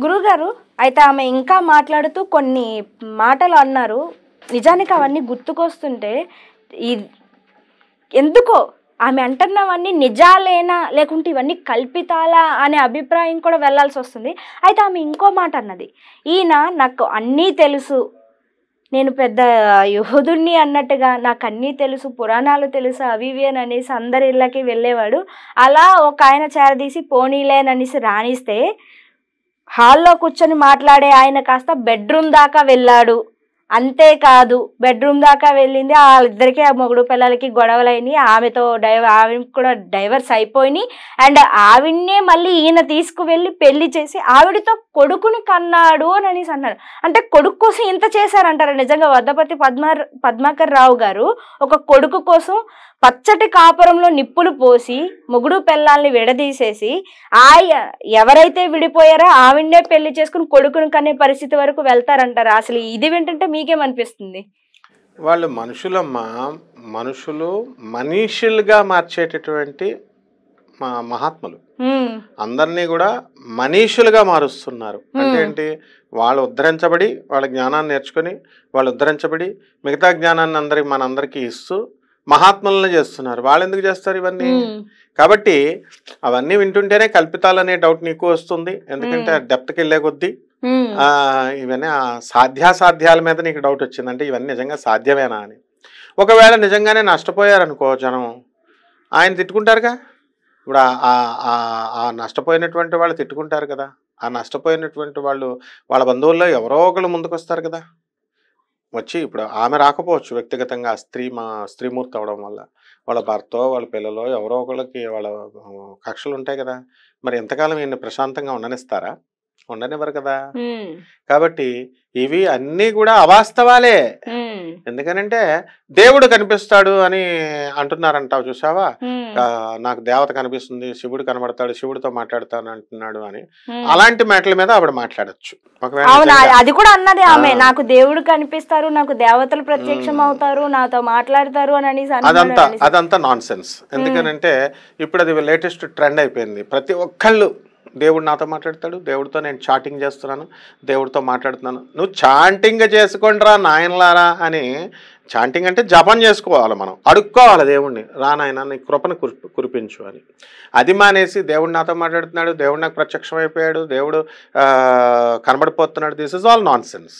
గురుగారు అయితే ఆమె ఇంకా మాట్లాడుతూ కొన్ని మాటలు అన్నారు. నిజానికి అవన్నీ గుర్తుకొస్తుంటే ఈ ఎందుకో ఆమె అంటున్నవన్నీ నిజాలేనా లేకుంటే ఇవన్నీ కల్పితాలా అనే అభిప్రాయం కూడా వెళ్ళాల్సి వస్తుంది. అయితే ఆమె ఇంకో మాట అన్నది, ఈయన నాకు అన్నీ తెలుసు, నేను పెద్ద యోధుణ్ణి అన్నట్టుగా నాకు అన్నీ తెలుసు, పురాణాలు తెలుసు, అవి ఇవి అని అనేసి అందరి ఇళ్ళకి వెళ్ళేవాడు. అలా ఒక ఆయన చేరదీసి పోనీలేననేసి రాణిస్తే హాల్లో కూర్చొని మాట్లాడే ఆయన కాస్త బెడ్రూమ్ దాకా వెళ్ళాడు. అంతేకాదు బెడ్రూమ్ దాకా వెళ్ళింది, వాళ్ళిద్దరికీ ఆ మొగుడు పిల్లలకి గొడవలైనవి, ఆమె కూడా డైవర్స్ అయిపోయినాయి. అండ్ ఆవిడనే మళ్ళీ ఈయన తీసుకువెళ్ళి పెళ్లి చేసి ఆవిడతో కొడుకుని కన్నాడు అని అనేసి అన్నారు. అంటే కొడుకు కోసం ఇంత చేశారంటారా నిజంగా? వద్దపతి పద్మాకర్ రావు గారు ఒక కొడుకు కోసం పచ్చటి కాపురంలో నిప్పులు పోసి మొగుడు పిల్లల్ని విడదీసేసి ఎవరైతే విడిపోయారో ఆవిడనే పెళ్లి చేసుకుని కొడుకుని కనే పరిస్థితి వరకు వెళ్తారంటారా? అసలు ఇది వింటుంటే మీకేమనిపిస్తుంది? వాళ్ళు మనుషులు మనీషులుగా మార్చేటటువంటి మహాత్ములు. అందరినీ కూడా మనీషులుగా మారుస్తున్నారు. అంటే ఏంటి, వాళ్ళు ఉద్ధరించబడి వాళ్ళ జ్ఞానాన్ని నేర్చుకుని వాళ్ళు ఉద్ధరించబడి మిగతా జ్ఞానాన్ని మనందరికీ ఇస్తూ మహాత్ములను చేస్తున్నారు. వాళ్ళు ఎందుకు చేస్తారు ఇవన్నీ? కాబట్టి అవన్నీ వింటుంటేనే కల్పితాలనే డౌట్ నీకు వస్తుంది. ఎందుకంటే డెప్త్కి వెళ్ళే కొద్దీ ఇవన్నీ సాధ్యాసాధ్యాల మీద నీకు డౌట్ వచ్చింది. అంటే ఇవన్నీ నిజంగా సాధ్యమేనా అని. ఒకవేళ నిజంగానే నష్టపోయారనుకో జనం, ఆయన తిట్టుకుంటారుగా. ఇప్పుడు ఆ నష్టపోయినటువంటి వాళ్ళు తిట్టుకుంటారు కదా. ఆ నష్టపోయినటువంటి వాళ్ళు వాళ్ళ బంధువుల్లో ఎవరో ఒకళ్ళు ముందుకు వస్తారు కదా వచ్చి. ఇప్పుడు ఆమె రాకపోవచ్చు వ్యక్తిగతంగా, స్త్రీమూర్తి అవడం వల్ల వాళ్ళ భర్తో వాళ్ళ పిల్లలో ఎవరో ఒకళ్ళకి వాళ్ళ కక్షలు ఉంటాయి కదా. మరి ఎంతకాలం ఈయన ప్రశాంతంగా ఉండనిస్తారా? ఉండనివ్వరు కదా. కాబట్టి ఇవి అన్నీ కూడా అవాస్తవాలే. ఎందుకనంటే దేవుడు కనిపిస్తాడు అని అంటున్నారంటావు చూసావా, నాకు దేవత కనిపిస్తుంది, శివుడు కనబడతాడు, శివుడితో మాట్లాడతాను అంటున్నాడు అని. అలాంటి మాటల మీద ఆవిడ మాట్లాడచ్చు. అది కూడా అన్నది ఆమె, నాకు దేవుడు కనిపిస్తారు, నాకు దేవతలు ప్రత్యక్షం అవుతారు, నాతో మాట్లాడతారు అని. అదంతా నాన్ సెన్స్. ఎందుకనంటే ఇప్పుడు అది లేటెస్ట్ ట్రెండ్ అయిపోయింది. ప్రతి ఒక్కళ్ళు దేవుడు నాతో మాట్లాడతాడు, దేవుడితో నేను చాటింగ్ చేస్తున్నాను, దేవుడితో మాట్లాడుతున్నాను. నువ్వు చాంటింగ్ చేసుకుంటారా నాయనలారా అని. చాంటింగ్ అంటే జపం చేసుకోవాలి, మనం అడుక్కోవాలి దేవుడిని, రా నాయన నీ కృపను కురిపించు అని. అది మానేసి దేవుడు నాతో మాట్లాడుతున్నాడు, దేవుడు నాకు ప్రత్యక్షం అయిపోయాడు, దేవుడు కనబడిపోతున్నాడు, this is all nonsense.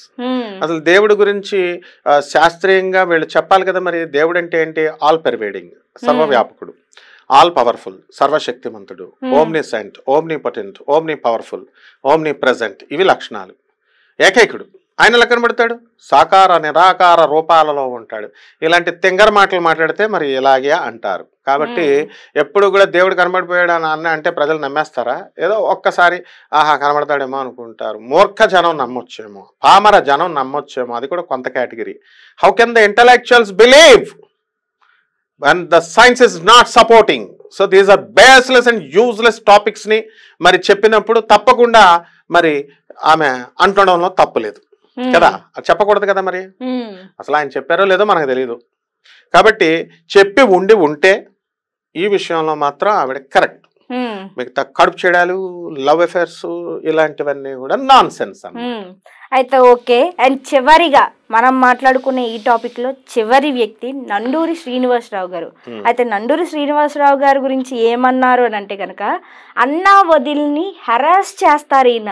అసలు దేవుడి గురించి శాస్త్రీయంగా వీళ్ళు చెప్పాలి కదా. మరి దేవుడు అంటే ఏంటి? ఆల్ పెర్వేడింగ్, సర్వవ్యాపకుడు, ఆల్ పవర్ఫుల్, సర్వశక్తిమంతుడు, ఓమ్నిసెంట్, ఓమ్నిపొటెంట్, ఓమ్ని పవర్ఫుల్, ఓమ్ని ప్రెజెంట్. ఇవి లక్షణాలు. ఏకైకుడు. ఆయన ఎలా కనబడతాడు? సాకార నిరాకార రూపాలలో ఉంటాడు. ఇలాంటి తింగర మాటలు మాట్లాడితే మరి ఇలాగే అంటారు. కాబట్టి ఎప్పుడు కూడా దేవుడు కనబడిపోయాడు అని అంటే ప్రజలు నమ్మేస్తారా? ఏదో ఒక్కసారి ఆహా కనబడతాడేమో అనుకుంటారు. మూర్ఖ జనం నమ్మొచ్చేమో, పామర జనం నమ్మొచ్చేమో, అది కూడా కొంత category. How can the intellectuals believe when the science is not supporting? So these are baseless and useless topics ni మరి చెప్పినప్పుడు తప్పకుండా మరి ఆమె అంటడంలో తప్పులేదు కదా. చెప్పకూడదు కదా. మరి అసలు ఆయన చెప్పారో లేదో మనకు తెలియదు. కాబట్టి చెప్పి ఉంటే ఈ విషయంలో మాత్రం ఆవిడ కరెక్ట్. మిగతా కడుపు చేయడాలు, లవ్ అఫేర్స్ ఇలాంటివన్నీ కూడా నాన్ సెన్స్ అన్నమాట. అయితే ఓకే. అండ్ చివరిగా మనం మాట్లాడుకునే ఈ టాపిక్ లో చివరి వ్యక్తి నండూరి శ్రీనివాసరావు గారు. అయితే నండూరి శ్రీనివాసరావు గారి గురించి ఏమన్నారు అని అంటే కనుక, అన్నా వదిలిని హెరాస్ చేస్తారు, ఈయన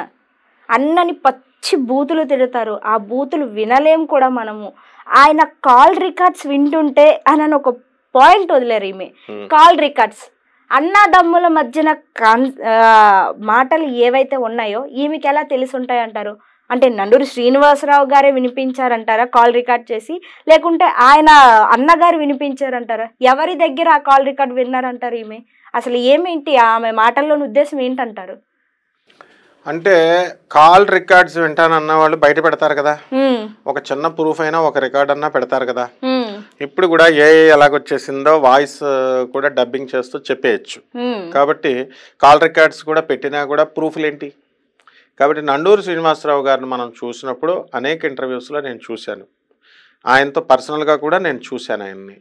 అన్నని పచ్చి బూతులు తిడతారు, ఆ బూతులు వినలేం కూడా మనము. ఆయన కాల్ రికార్డ్స్ వింటుంటే అని ఒక పాయింట్ వదిలేరు. ఈమె కాల్ రికార్డ్స్ అన్నదమ్ముల మధ్యన మాటలు ఏవైతే ఉన్నాయో ఈమెకి ఎలా తెలిసి ఉంటాయి అంటారు? అంటే నండూరి శ్రీనివాసరావు గారే వినిపించారంటారా కాల్ రికార్డ్ చేసి, లేకుంటే ఆయన అన్నగారు వినిపించారంటారా? ఎవరి దగ్గర ఆ కాల్ రికార్డ్ విన్నారంటారు ఈమె? అసలు ఏమేంటి ఆమె మాటల్లోని ఉద్దేశం ఏంటంటారు? అంటే కాల్ రికార్డ్స్ వింటానన్న వాళ్ళు బయట పెడతారు కదా. ఒక చిన్న ప్రూఫ్ అయినా ఒక రికార్డ్ అన్నా పెడతారు కదా. ఇప్పుడు కూడా ఎలాగొచ్చేసిందో వాయిస్ కూడా డబ్బింగ్ చేస్తూ చెప్పేయచ్చు. కాబట్టి కాల్ రికార్డ్స్ కూడా పెట్టినా కూడా ప్రూఫ్లు ఏంటి? కాబట్టి నండూరి శ్రీనివాసరావు గారిని మనం చూసినప్పుడు అనేక ఇంటర్వ్యూస్లో నేను చూశాను, ఆయనతో పర్సనల్గా కూడా నేను చూశాను ఆయన్ని.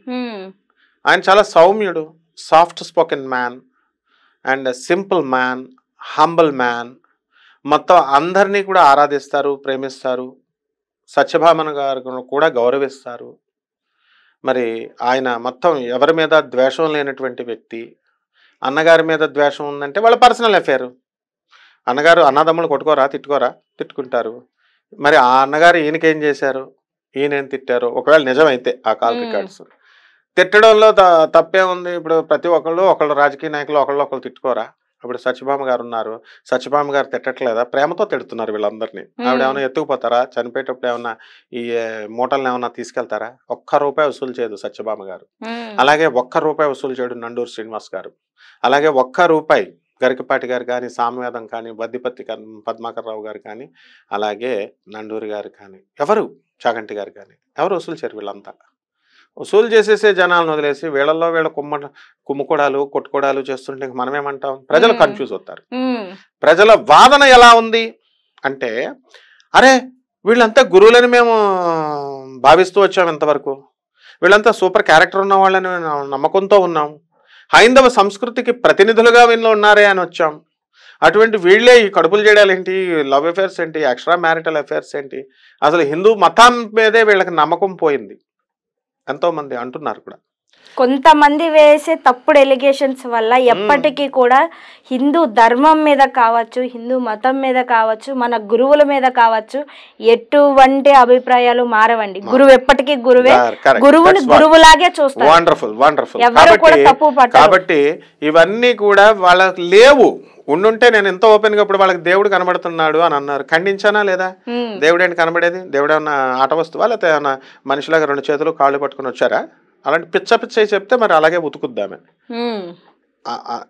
ఆయన చాలా సౌమ్యుడు, soft spoken man and simple man, humble man. మొత్తం అందరినీ కూడా ఆరాధిస్తారు, ప్రేమిస్తారు. సత్యభామను గారు కూడా గౌరవిస్తారు. మరి ఆయన మొత్తం ఎవరి మీద ద్వేషం లేనటువంటి వ్యక్తి. అన్నగారి మీద ద్వేషం ఉందంటే వాళ్ళ పర్సనల్ అఫేర్. అన్నగారు అన్నదమ్ములు కొట్టుకోరా, తిట్టుకోరా, తిట్టుకుంటారు. మరి ఆ అన్నగారు ఈయనకేం చేశారు, ఈయనేం తిట్టారు, ఒకవేళ నిజమైతే ఆ కాల్ రికార్డ్స్ తిట్టడంలో తప్పే ఉంది. ఇప్పుడు ప్రతి ఒకళ్ళు రాజకీయ నాయకులు ఒకళ్ళు తిట్టుకోరా? ఇప్పుడు సత్యభామ గారు ఉన్నారు, సత్యభామ గారు తిట్టట్లేదా? ప్రేమతో తిడుతున్నారు వీళ్ళందరినీ. ఆవిడ ఏమైనా ఎత్తుకుపోతారా? చనిపోయేటప్పుడు ఏమన్నా ఈ మూటలను ఏమన్నా తీసుకెళ్తారా? ₹1 వసూలు చేయదు సత్యభామ గారు. అలాగే ₹1 వసూలు చేయడు నండూరు శ్రీనివాస్ గారు. అలాగే ₹1 గరికపాటి గారు కానీ, సామవేదం కానీ, వద్దిపత్తి పద్మాకర్ రావు గారు కానీ, అలాగే నండూరి గారు కానీ, ఎవరు చాగంటి గారు కానీ ఎవరు వసూలు చేయరు. వీళ్ళంతా వసూలు చేసేసే జనాలను వదిలేసి వీళ్ళల్లో వీళ్ళ కుమ్ముకోడాలు కొట్టుకోడాలు చేస్తుంటే మనమేమంటాం? ప్రజలు కన్ఫ్యూజ్ అవుతారు. ప్రజల వాదన ఎలా ఉంది అంటే, అరే వీళ్ళంతా గురువులని మేము భావిస్తూ వచ్చాం, ఇంతవరకు వీళ్ళంతా సూపర్ క్యారెక్టర్ ఉన్న వాళ్ళని నమ్మకంతో ఉన్నాం, హైందవ సంస్కృతికి ప్రతినిధులుగా వీళ్ళు ఉన్నారే అని వచ్చాం. అటువంటి వీళ్ళే ఈ కడుపులు చేయడాలు ఏంటి, లవ్ అఫేర్స్ ఏంటి, ఎక్స్ట్రా మ్యారిటల్ అఫేర్స్ ఏంటి, అసలు హిందూ మతం మీదే వీళ్ళకి నమ్మకం పోయింది ఎంతోమంది అంటున్నారు కూడా. కొంతమంది వేసే తప్పుడు ఎలిగేషన్స్ వల్ల ఎప్పటికీ కూడా హిందూ ధర్మం మీద కావచ్చు, హిందూ మతం మీద కావచ్చు, మన గురువుల మీద కావచ్చు, ఎటువంటి అభిప్రాయాలు మారవండి. గురువు ఎప్పటికీ గురువే, గురువుని గురువులాగే చూస్తారు. Wonderful wonderful. ఎవరు కూడా తప్పు పట్టరు. కాబట్టి ఇవన్నీ కూడా వాళ్ళకి లేవు. ఉండుంటే నేను ఎంత ఓపెన్ గా ఇప్పుడు వాళ్ళకి దేవుడు కనబడుతున్నాడు అని అన్నారు, ఖండించానా లేదా? దేవుడు ఏంటి కనబడేది? దేవుడు ఏమన్నా ఆట వస్తువా, లేకపోతే ఏమన్నా మనిషిలాగా 2 చేతులు కాళ్ళు పట్టుకుని వచ్చారా? అలాంటి పిచ్చ చెప్తే మరి అలాగే ఉతుకుద్దామే.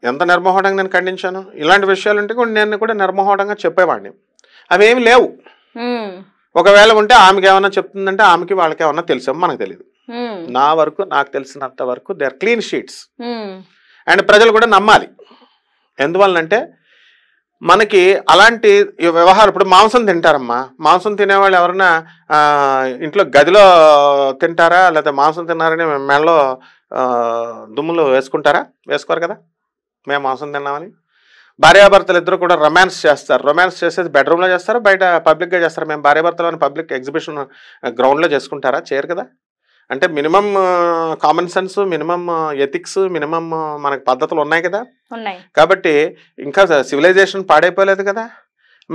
ఎంత నిర్మోహంగా నేను ఖండించాను. ఇలాంటి విషయాలు ఉంటే కూడా నేను కూడా నిర్మోహంగా చెప్పేవాడిని. అవేమి లేవు. ఒకవేళ ఉంటే ఆమెకి ఏమన్నా చెప్తుందంటే ఆమెకి వాళ్ళకి ఏమన్నా తెలిసామో మనకు తెలియదు. నా వరకు నాకు తెలిసినంత వరకు they are clean sheets. And ప్రజలు కూడా నమ్మాలి. ఎందువల్లంటే మనకి అలాంటి వ్యవహారం, ఇప్పుడు మాంసం తింటారమ్మా, మాంసం తినేవాళ్ళు ఎవరైనా ఇంట్లో గదిలో తింటారా, లేకపోతే మాంసం తిన్నారని మెడలో దుమ్ములు వేసుకుంటారా? వేసుకోరు కదా. మేము మాంసం తిన్నామని. భార్యాభర్తలు ఇద్దరు కూడా రొమాన్స్ చేస్తారు. రొమాన్స్ చేసేది బెడ్రూమ్లో చేస్తారా, బయట పబ్లిక్గా చేస్తారా? మేము భార్యాభర్తలు అని పబ్లిక్ ఎగ్జిబిషన్ గ్రౌండ్లో చేసుకుంటారా? చేయరు కదా. అంటే minimum common sense, minimum ethics, minimum మనకు పద్ధతులు ఉన్నాయి కదా. కాబట్టి ఇంకా సివిలైజేషన్ పాడైపోలేదు కదా.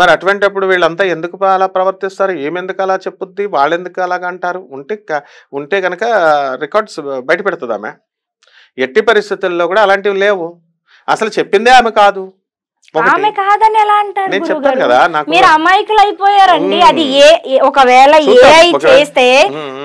మరి అటువంటిప్పుడు వీళ్ళంతా ఎందుకు అలా ప్రవర్తిస్తారు? ఏమెందుకు అలా చెప్పుద్ది, వాళ్ళెందుకు అలాగా అంటారు? ఉంటే కనుక రికార్డ్స్ బయట పెడుతుంది ఆమె. ఎట్టి పరిస్థితుల్లో కూడా అలాంటివి లేవు. అసలు చెప్పిందే ఆమె కాదు. ఆమె కాదని ఎలా అంటారు? నేను చెప్తాను కదా, మీరు అమాయకులు అయిపోయారండి. అది ఒకవేళ ఏఐ చేస్తే,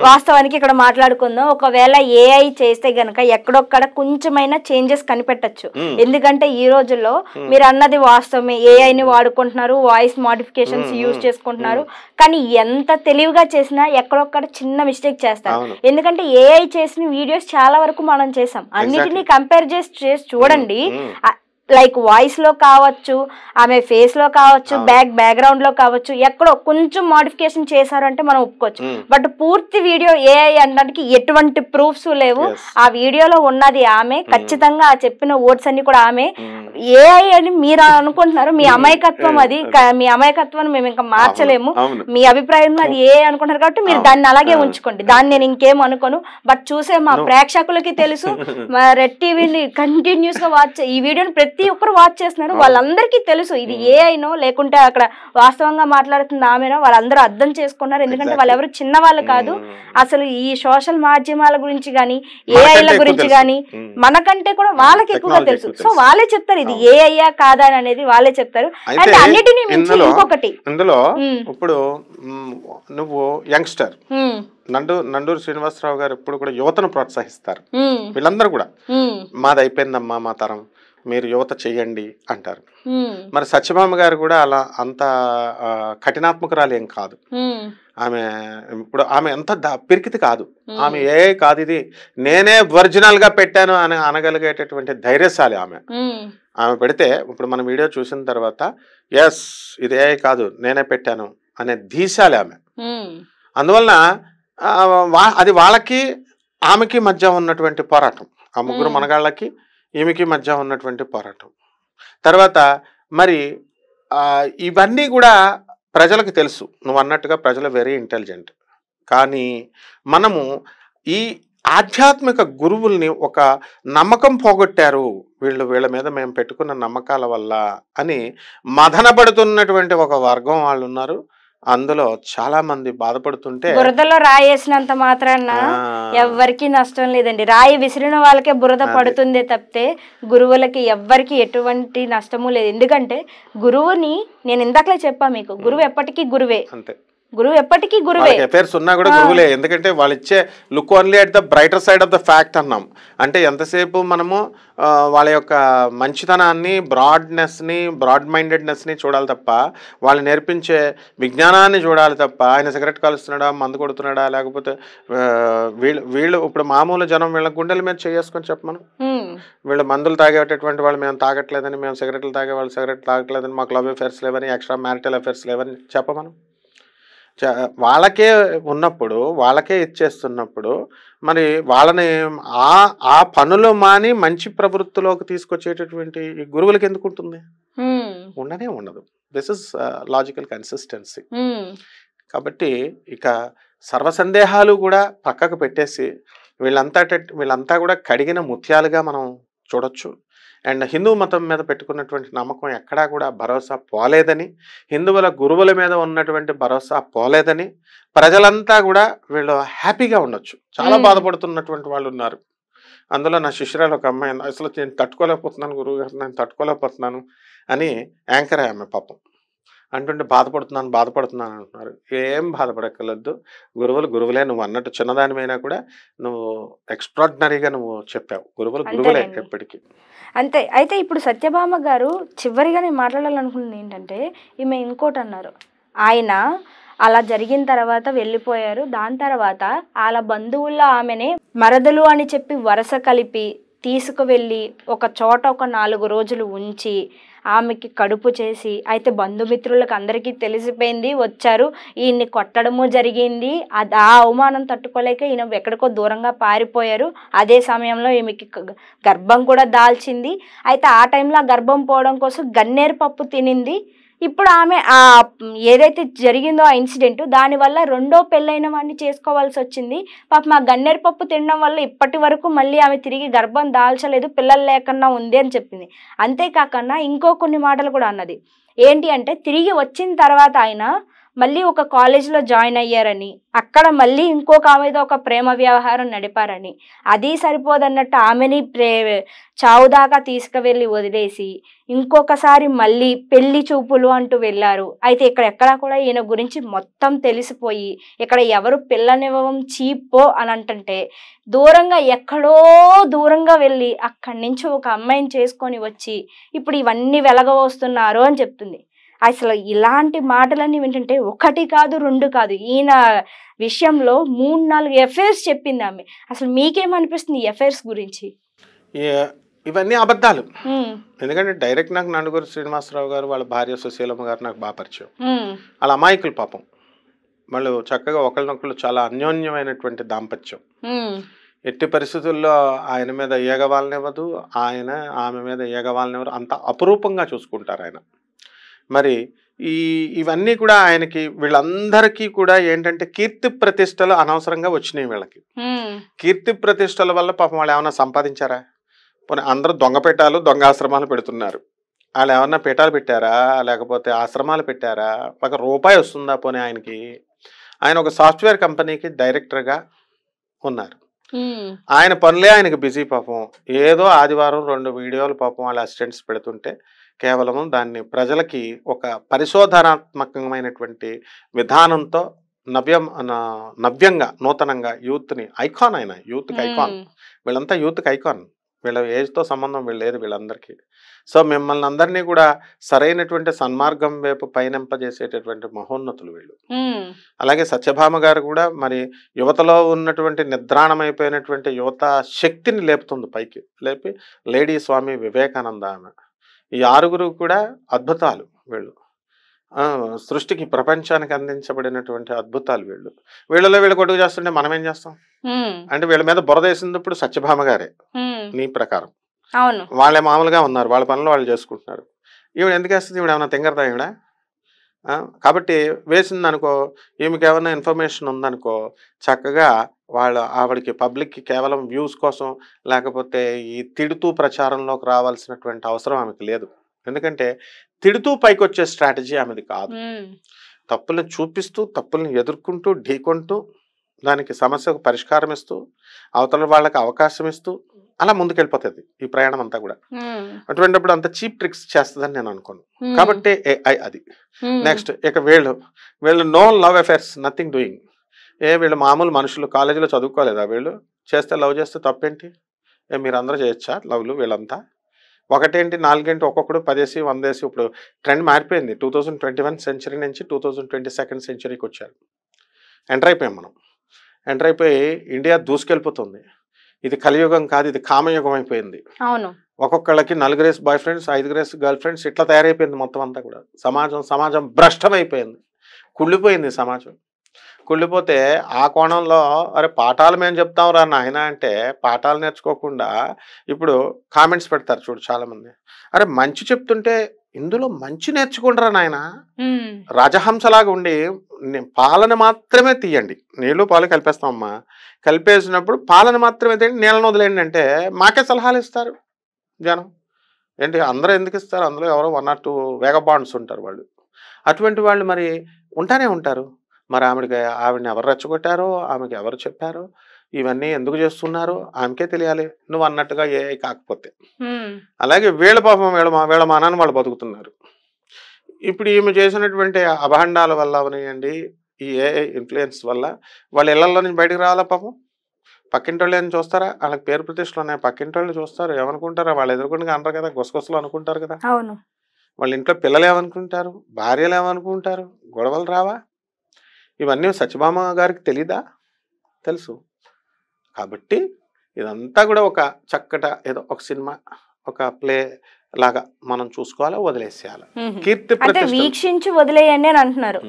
వాస్తవానికి ఇక్కడ మాట్లాడుకుందాం, ఒకవేళ ఏఐ చేస్తే గనక ఎక్కడొక్కడ కొంచెమైనా చేంజెస్ కనిపెట్టచ్చు. ఎందుకంటే ఈ రోజుల్లో మీరు అన్నది వాస్తవమే, ఏఐని వాడుకుంటున్నారు, వాయిస్ మోడిఫికేషన్స్ యూజ్ చేసుకుంటున్నారు. కానీ ఎంత తెలివిగా చేసినా ఎక్కడొక్కడ చిన్న మిస్టేక్ చేస్తారు. ఎందుకంటే ఏఐ చేసిన వీడియోస్ చాలా వరకు మనం చేసాం. అన్నిటినీ కంపేర్ చేసి చూడండి. లైక్ వాయిస్ లో కావచ్చు, ఆమె ఫేస్ లో కావచ్చు, బ్యాక్గ్రౌండ్ లో కావచ్చు, ఎక్కడో కొంచెం మోడిఫికేషన్ చేశారు అంటే మనం ఒప్పుకోవచ్చు. బట్ పూర్తి వీడియో ఏఐ అనడానికి ఎటువంటి ప్రూఫ్స్ లేవు. ఆ వీడియోలో ఉన్నది ఆమె, ఖచ్చితంగా ఆ చెప్పిన వర్డ్స్ అన్ని కూడా ఆమె. ఏఐ అని మీరు అనుకుంటున్నారు, మీ అమాయకత్వం అది. మీ అమాయకత్వాన్ని మేము ఇంకా మార్చలేము. మీ అభిప్రాయం అది ఏఐ అనుకుంటున్నారు కాబట్టి మీరు దాన్ని అలాగే ఉంచుకోండి. దాన్ని నేను ఇంకేం అనుకోను. బట్ చూసే మా ప్రేక్షకులకి తెలుసు, మా రెడ్ టీవీని కంటిన్యూస్ గా వాచ్, ఈ వీడియోని ప్రతి ఒక్కరు వాచ్ చేస్తున్నారు. వాళ్ళందరికీ తెలుసు ఇది ఏఐనో లేకుంటే అక్కడ వాస్తవంగా మాట్లాడుతుంది ఆమెనో. వాళ్ళందరూ అర్థం చేసుకున్నారు. ఎందుకంటే వాళ్ళు ఎవరు చిన్న వాళ్ళు కాదు. అసలు ఈ సోషల్ మాధ్యమాల గురించి కానీ, ఏఐల గురించి కానీ మనకంటే కూడా వాళ్ళకి ఎక్కువగా తెలుసు. సో వాళ్ళే చెప్తారు ఇది ఏఐయా కాదా అనేది, వాళ్ళే చెప్తారు. అండ్ అన్నిటినీ మించి ఇంకొకటి, ఇందులో ఇప్పుడు నువ్వు యంగ్స్టర్ నండూరు శ్రీనివాసరావు గారు ఎప్పుడు కూడా యువతను ప్రోత్సహిస్తారు. వీళ్ళందరూ కూడా మాది అయిపోయిందమ్మా మా తరం, మీరు యువత చెయ్యండి అంటారు. మరి సత్యభామ గారు కూడా అలా అంత కఠినాత్మకురాలు ఏం కాదు. ఆమె ఇప్పుడు ఆమె ఎంత పిరికితి కాదు. ఆమె కాదు, ఇది నేనే ఒరిజినల్ గా పెట్టాను అని అనగలిగేటటువంటి ధైర్యశాలి ఆమె. ఆమె పెడితే ఇప్పుడు మన వీడియో చూసిన తర్వాత ఎస్ ఇది కాదు నేనే పెట్టాను అనే ధీశాలి ఆమె. అందువలన అది వాళ్ళకి ఆమెకి మధ్య ఉన్నటువంటి పోరాటం, ఆ ముగ్గురు మనగాళ్ళకి ఈమెకి మధ్య ఉన్నటువంటి పోరాటం. తర్వాత మరి ఇవన్నీ కూడా ప్రజలకు తెలుసు. నువ్వు అన్నట్టుగా ప్రజలు వెరీ ఇంటెలిజెంట్. కానీ మనము ఈ ఆధ్యాత్మిక గురువుల్ని ఒక నమ్మకం పోగొట్టారు, వీళ్ళ మీద మేము పెట్టుకున్న నమ్మకాల వల్ల అని మదనపడుతున్నటువంటి ఒక వర్గం వాళ్ళు ఉన్నారు. అందులో చాలా మంది బాధపడుతుంటే బురదలో రాయేసినంత మాత్రాన ఎవ్వరికి నష్టం లేదండి. రాయి విసిరిన వాళ్ళకే బురద పడుతుందే తప్పితే గురువులకి ఎవ్వరికి ఎటువంటి నష్టము లేదు. ఎందుకంటే గురువుని నేను ఇందాకలే చెప్పా మీకు, గురువు ఎప్పటికీ గురువే. అంతే, గురువు ఎప్పటికీ గురువే. అఫైర్స్ ఉన్నా కూడా గురువులే. ఎందుకంటే వాళ్ళు ఇచ్చే look only at the brighter side of the fact అన్నాం. అంటే ఎంతసేపు మనము వాళ్ళ యొక్క మంచితనాన్ని, బ్రాడ్ మైండెడ్నెస్ని చూడాలి తప్ప, వాళ్ళు నేర్పించే విజ్ఞానాన్ని చూడాలి తప్ప, ఆయన సిగరెట్ కాలుస్తున్నాడా, మందు కొడుతున్నాడా, లేకపోతే వీళ్ళు ఇప్పుడు మామూలు జనం వీళ్ళ గుండెల మీద చేసుకొని చెప్పమను. వీళ్ళు మందులు తాగేటటువంటి వాళ్ళు మేము తాగట్లేదని, మేము సిగరెట్లు తాగే వాళ్ళు సిగరెట్ తాగట్లేదని, మాకు లవ్ అఫైర్స్ లేవని, ఎక్స్ట్రా మ్యారిటల్ అఫైర్స్ లేవని చెప్పమను. వాళ్ళకే ఉన్నప్పుడు, వాళ్ళకే ఇచ్చేస్తున్నప్పుడు మరి వాళ్ళని ఆ పనులు మాని మంచి ప్రవృత్తిలోకి తీసుకొచ్చేటటువంటి ఈ గురువులకి ఎందుకు ఉంటుంది? ఉండనే ఉండదు. This is logical consistency. కాబట్టి ఇక సర్వసందేహాలు కూడా పక్కకు పెట్టేసి వీళ్ళంతా కూడా కడిగిన ముత్యాలుగా మనం చూడొచ్చు. అండ్ హిందూ మతం మీద పెట్టుకున్నటువంటి నమ్మకం ఎక్కడా కూడా భరోసా పోలేదని, హిందువుల గురువుల మీద ఉన్నటువంటి భరోసా పోలేదని, ప్రజలంతా కూడా వీళ్ళు హ్యాపీగా ఉండొచ్చు. చాలా బాధపడుతున్నటువంటి వాళ్ళు ఉన్నారు. అందులో నా శిష్యురాలు ఒక అమ్మాయి, అసలు నేను తట్టుకోలేకపోతున్నాను గురువు గారు, నేను తట్టుకోలేకపోతున్నాను అని యాంకర్ ఆమె పాపం అంటుంటే బాధపడుతున్నాను అంటున్నారు. ఏం బాధపడక్కర్లేదు, గురువులే. నువ్వు అన్నట్టు చిన్నదానిమైనా కూడా నువ్వు ఎక్స్ట్రాడినరీగా నువ్వు చెప్పావు. గురువులే ఎప్పటికీ. అంతే. అయితే ఇప్పుడు సత్యభామ గారు చివరిగా నేను మాట్లాడాలనుకుంటుంది ఏంటంటే, ఈమె ఇంకోటి అన్నారు, ఆయన అలా జరిగిన తర్వాత వెళ్ళిపోయారు. దాని తర్వాత వాళ్ళ బంధువుల్లో ఆమెనే మరదలు అని చెప్పి వరుస కలిపి తీసుకువెళ్ళి ఒక చోట ఒక 4 రోజులు ఉంచి ఆమెకి కడుపు చేసి, అయితే బంధుమిత్రులకు అందరికీ తెలిసిపోయింది, వచ్చారు, ఈయన్ని కొట్టడము జరిగింది. ఆ అవమానం తట్టుకోలేక ఈయన ఎక్కడికో దూరంగా పారిపోయారు. అదే సమయంలో ఈమెకి గర్భం కూడా దాల్చింది. అయితే ఆ టైంలో గర్భం పోవడం కోసం గన్నేరు పప్పు తినింది. ఇప్పుడు ఆమె ఏదైతే జరిగిందో ఆ ఇన్సిడెంట్, దానివల్ల రెండో పెళ్ళైన వాడిని చేసుకోవాల్సి వచ్చింది. పాపం ఆ గన్నేరు పప్పు తినడం వల్ల ఇప్పటి వరకు మళ్ళీ ఆమె తిరిగి గర్భం దాల్చలేదు, పిల్లలు లేకుండా ఉంది అని చెప్పింది. అంతేకాకుండా ఇంకో కొన్ని మాటలు కూడా అన్నది. ఏంటి అంటే, తిరిగి వచ్చిన తర్వాత ఆయన మళ్ళీ ఒక కాలేజీలో జాయిన్ అయ్యారని, అక్కడ మళ్ళీ ఇంకొక ఆమెతో ఒక ప్రేమ వ్యవహారం నడిపారని, అది సరిపోదన్నట్టు ఆమెని చావు దాకా తీసుకువెళ్ళి వదిలేసి ఇంకొకసారి మళ్ళీ పెళ్లి చూపులు అంటూ వెళ్ళారు. అయితే ఇక్కడ ఎక్కడా కూడా ఈయన గురించి మొత్తం తెలిసిపోయి, ఇక్కడ ఎవరు పిల్లనివ్వం చీపో అని అంటుంటే, దూరంగా ఎక్కడో దూరంగా వెళ్ళి అక్కడి నుంచి ఒక అమ్మాయిని చేసుకొని వచ్చి ఇప్పుడు ఇవన్నీ వెలగవస్తున్నారు అని చెప్తుంది. అసలు ఇలాంటి మాటలన్నీ వింటుంటే 1 కాదు 2 కాదు, ఈయన విషయంలో 3-4 ఎఫైర్స్ చెప్పింది ఆమె. అసలు మీకేమనిపిస్తుంది ఈ ఎఫైర్స్ గురించి? ఇవన్నీ అబద్ధాలు. ఎందుకంటే డైరెక్ట్ నాకు నండుగూరి శ్రీనివాసరావు గారు, వాళ్ళ భార్య సుశీలమ్మ గారు నాకు బాగా పరిచయం. వాళ్ళ అమాయకులు పాపం, వాళ్ళు చక్కగా ఒకరినొకరు చాలా అన్యోన్యమైనటువంటి దాంపత్యం. ఎట్టి పరిస్థితుల్లో ఆయన మీద ఏగవాళ్ళనివ్వదు, ఆయన ఆమె మీద ఏగవాళ్ళనివ్వరు, అంత అపురూపంగా చూసుకుంటారు ఆయన. మరి ఇవన్నీ కూడా ఆయనకి, వీళ్ళందరికీ కూడా ఏంటంటే కీర్తి ప్రతిష్టలు అనవసరంగా వచ్చినాయి వీళ్ళకి. కీర్తి ప్రతిష్టల వల్ల పాపం వాళ్ళు ఏమన్నా సంపాదించారా? పోనీ అందరూ దొంగ ఆశ్రమాలు పెడుతున్నారు, వాళ్ళు ఏమన్నా పీఠాలు పెట్టారా, లేకపోతే ఆశ్రమాలు పెట్టారా? ₹1 వస్తుందా పోనీ ఆయనకి? ఆయన ఒక సాఫ్ట్వేర్ కంపెనీకి డైరెక్టర్గా ఉన్నారు. ఆయన పనులే ఆయనకి బిజీ పాపం. ఏదో ఆదివారం 2 వీడియోలు పాపం వాళ్ళ అసిస్టెంట్స్ పెడుతుంటే కేవలం దాన్ని ప్రజలకి ఒక పరిశోధనాత్మకమైనటువంటి విధానంతో నవ్యంగా నూతనంగా యూత్ని ఐకాన్, ఆయన యూత్కి ఐకాన్. వీళ్ళంతా యూత్కి ఐకాన్. వీళ్ళ ఏజ్తో సంబంధం లేదు వీళ్ళందరికీ. సో మిమ్మల్ని అందరినీ కూడా సరైనటువంటి సన్మార్గం వైపు పయనింపజేసేటటువంటి మహోన్నతులు వీళ్ళు. అలాగే సత్యభామ గారు కూడా మరి యువతలో ఉన్నటువంటి నిద్రాణమైపోయినటువంటి యువత శక్తిని లేపుతుంది పైకి. లేపి లేడీ స్వామి వివేకానంద ఆమె. ఈ 6 కూడా అద్భుతాలు వీళ్ళు. సృష్టికి, ప్రపంచానికి అందించబడినటువంటి అద్భుతాలు వీళ్ళు. వీళ్ళు కొడుకు చేస్తుంటే మనం ఏం చేస్తాం? అంటే వీళ్ళ మీద బురద వేసింది ఇప్పుడు సత్యభామ గారే నీ ప్రకారం. వాళ్ళే మామూలుగా ఉన్నారు, వాళ్ళ పనులు వాళ్ళు చేసుకుంటున్నారు. ఈవిడ ఎందుకు వేస్తుంది? ఈవిడ ఏమైనా తింగరదా ఈవిడ? కాబట్టి వేసింది అనుకో, ఈమెకి ఏమైనా ఇన్ఫర్మేషన్ ఉందనుకో, చక్కగా ఆవిడకి పబ్లిక్కి కేవలం వ్యూస్ కోసం లేకపోతే ఈ తిడుతూ ప్రచారంలోకి రావాల్సినటువంటి అవసరం ఆమెకి లేదు. ఎందుకంటే తిడుతూ పైకి వచ్చే స్ట్రాటజీ ఆమెది కాదు. తప్పులను చూపిస్తూ, తప్పులను ఎదుర్కొంటూ, ఢీకొంటూ, దానికి సమస్యకు పరిష్కారం ఇస్తూ, అవతల వాళ్ళకి అవకాశం ఇస్తూ అలా ముందుకెళ్ళిపోతుంది ఈ ప్రయాణం అంతా కూడా. అటువంటిప్పుడు అంత చీప్ ట్రిక్స్ చేస్తుందని నేను అనుకోను. కాబట్టి AI అది. నెక్స్ట్ ఇక వీళ్ళు no love affairs, nothing doing. వీళ్ళు మామూలు మనుషులు, కాలేజీలో చదువుకోలేదా వీళ్ళు? చేస్తే లవ్ చేస్తే తప్పేంటి? మీరు అందరూ చేయొచ్చా లవ్లు? వీళ్ళంతా ఒకటేంటి 4 ఒక్కొక్కడు 10 100. ఇప్పుడు ట్రెండ్ మారిపోయింది. 2021 సెంచరీ నుంచి 2022 సెంచరీకి వచ్చారు. ఎంటర్ అయిపోయాం మనం. ఎంటర్ అయిపోయి ఇండియా దూసుకెళ్ళిపోతుంది. ఇది కలియుగం కాదు, ఇది కామయుగం అయిపోయింది. అవును. ఒక్కొక్కళ్ళకి 4 బాయ్ ఫ్రెండ్స్, 5 గర్ల్ ఫ్రెండ్స్, ఇట్లా తయారైపోయింది మొత్తం అంతా కూడా. సమాజం భ్రష్టమైపోయింది, కుళ్ళిపోయింది సమాజం. కుళ్ళిపోతే ఆ కోణంలో అరే పాఠాలు మేము చెప్తాం రా నాయన అంటే పాఠాలు నేర్చుకోకుండా ఇప్పుడు కామెంట్స్ పెడతారు చూడు చాలామంది. అరే మంచి చెప్తుంటే ఇందులో మంచి నేర్చుకుంటారా నాయన, రాజహంసలాగా ఉండి పాలన మాత్రమే తీయండి. నీళ్ళు పాలు కలిపేస్తామమ్మా, కలిపేసినప్పుడు పాలన మాత్రమే తీయండి, నీళ్ళను వదిలేయండి అంటే మాకే సలహాలు ఇస్తారు జనం. ఏంటి అందరూ ఎందుకు ఇస్తారు? అందులో ఎవరో 1 or 2 వేగబాండ్స్ ఉంటారు వాళ్ళు. అటువంటి వాళ్ళు మరి ఉంటానే ఉంటారు. మరి ఆవిడని ఎవరు రెచ్చగొట్టారో, ఆమెకి ఎవరు చెప్పారో, ఇవన్నీ ఎందుకు చేస్తున్నారో ఆమెకే తెలియాలి, నువ్వు అన్నట్టుగా AI కాకపోతే. అలాగే వీళ్ళ పాపం వీళ్ళ మానాన్ని వాళ్ళు బతుకుతున్నారు. ఇప్పుడు ఈమె చేసినటువంటి అభాండాల వల్ల అవనియండి, ఈ AI ఇన్ఫ్లుయెన్స్ వల్ల వాళ్ళ ఇళ్లలో నుంచి బయటకు రావాలా పాపం. పక్కింటి వాళ్ళు ఏం చూస్తారా? వాళ్ళకి పేరు ప్రతిష్టలు ఉన్నాయి, పక్కింటి వాళ్ళు చూస్తారు. ఏమనుకుంటారా? వాళ్ళు ఎదుర్కొండగా అనరు కదా, గుసగుసలు అనుకుంటారు కదా. అవును. వాళ్ళ ఇంట్లో పిల్లలు ఏమనుకుంటారు, భార్యలు ఏమనుకుంటారు, గొడవలు రావా? ఇవన్నీ సత్యభామ గారికి తెలీదా? తెలుసు. కాబట్టి ఇదంతా కూడా ఒక ఏదో ఒక సినిమా, ఒక ప్లే లాగా మనం చూసుకోవాలా, వదిలేసేయాలి. కీర్తి అంటే వీక్షించి వదిలేయండి అని అంటున్నారు.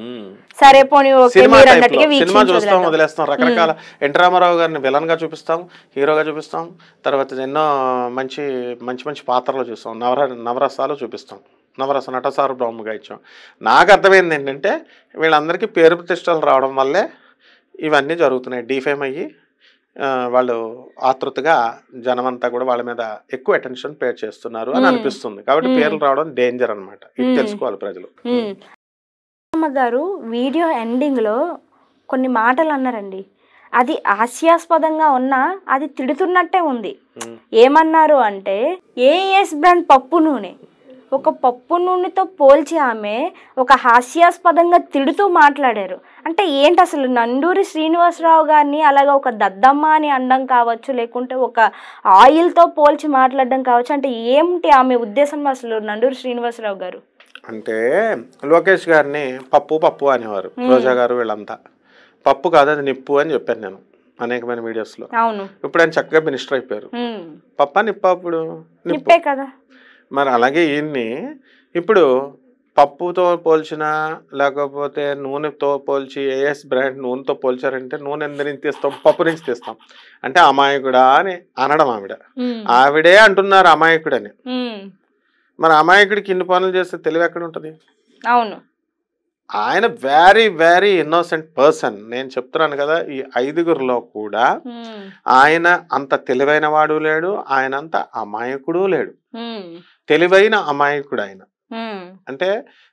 సరే పోనీ సినిమా చూస్తాం, వదిలేస్తాం. రకరకాల ఎన్టీ రామారావు గారిని విలన్ గా చూపిస్తాం, హీరోగా చూపిస్తాం, తర్వాత ఎన్నో మంచి మంచి మంచి పాత్రలు చూస్తాం, నవరసాలు చూపిస్తాం, నవరస నటసారు బ్రహ్మగా ఇచ్చాం. నాకు అర్థమైంది ఏంటంటే వీళ్ళందరికీ పేరు ప్రతిష్టలు రావడం వల్లే ఇవన్నీ జరుగుతున్నాయి. డిఫేమ్ అయ్యి వాళ్ళు ఆతృతగా జనమంతా కూడా వాళ్ళ మీద ఎక్కువ అటెన్షన్ పే చేస్తున్నారు అని అనిపిస్తుంది. కాబట్టి పేర్లు రావడం డేంజర్ అనమాట. ఇది తెలుసుకోవాలి ప్రజలు. గారు వీడియో ఎండింగ్ లో కొన్ని మాటలు అన్నారండి, అది హాస్యాస్పదంగా ఉన్నా అది తిడుతున్నట్టే ఉంది. ఏమన్నారు అంటే AS బ్రాండ్ పప్పు నూనె, ఒక పప్పు నూనెతో పోల్చి ఆమె ఒక హాస్యాస్పదంగా తిడుతూ మాట్లాడారు. అంటే ఏంటి అసలు నండూరి శ్రీనివాసరావు గారిని అలాగా ఒక దద్దమ్మ అని అనడం కావచ్చు, లేకుంటే ఒక ఆయిల్తో పోల్చి మాట్లాడడం కావచ్చు, అంటే ఏమిటి ఆమె ఉద్దేశం అసలు నండూరి శ్రీనివాసరావు గారు? అంటే లోకేష్ గారిని పప్పు అనేవారు, రోజా గారు వీళ్ళంతా. పప్పు కాదు అది నిప్పు అని చెప్పాను నేను అనేకమైన వీడియోస్లో. అవును. ఇప్పుడు ఆయన చక్కగా మినిస్టర్ అయిపోయారు. పప్ప నిప్ప, అప్పుడు నిప్పే కదా. మరి అలాగే ఈయన్ని ఇప్పుడు పప్పుతో పోల్చినా లేకపోతే నూనెతో పోల్చి AS బ్రాండ్ నూనెతో పోల్చారంటే నూనె ఎంత నుంచి తీస్తాం? పప్పు నుంచి తీస్తాం. అంటే అమాయకుడా అని అనడం ఆవిడే అంటున్నారు అమాయకుడని. మరి అమాయకుడికి ఇన్ని పనులు చేస్తే తెలివి ఎక్కడ ఉంటుంది? అవును. ఆయన వెరీ వెరీ ఇన్నోసెంట్ పర్సన్. నేను చెప్తున్నాను కదా, ఈ 5గురిలో కూడా ఆయన అంత తెలివైన వాడు లేడు, ఆయన అంత అమాయకుడు లేడు. తెలివైన అమాయకుడు ఆయన. అంటే